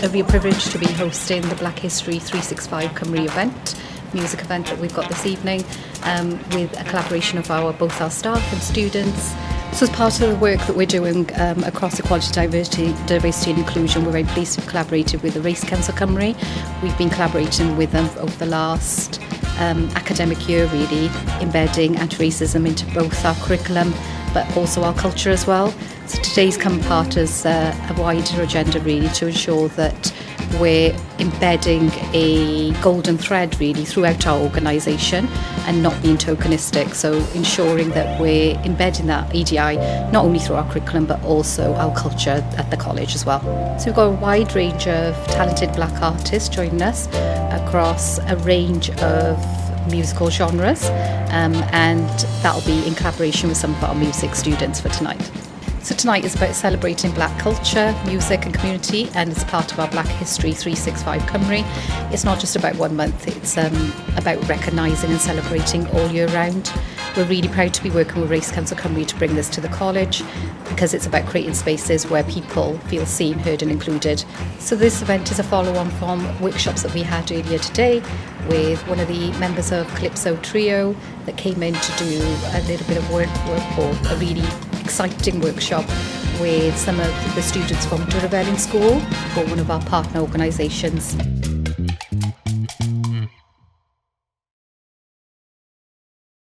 a real privilege to be hosting the Black History 365 Cymru event, music event that we've got this evening, with a collaboration of both our staff and students. So as part of the work that we're doing across equality, diversity and inclusion, we're very pleased to have collaborated with the Race Council Cymru. We've been collaborating with them over the last academic year, really, embedding anti-racism into both our curriculum but also our culture as well. So today's come part as a wider agenda, really, to ensure that we're embedding a golden thread, really, throughout our organisation and not being tokenistic. So ensuring that we're embedding that EDI not only through our curriculum but also our culture at the college as well. So we've got a wide range of talented black artists joining us across a range of musical genres, and that'll be in collaboration with some of our music students for tonight. So tonight is about celebrating black culture, music and community, and it's part of our Black History 365 Cymru. It's not just about 1 month, it's about recognising and celebrating all year round. We're really proud to be working with Race Council Cymru to bring this to the college, because it's about creating spaces where people feel seen, heard and included. So this event is a follow-on from workshops that we had earlier today with one of the members of Calypso Trio that came in to do a little bit of work or a really exciting workshop with some of the students from Rebellion School, for one of our partner organisations.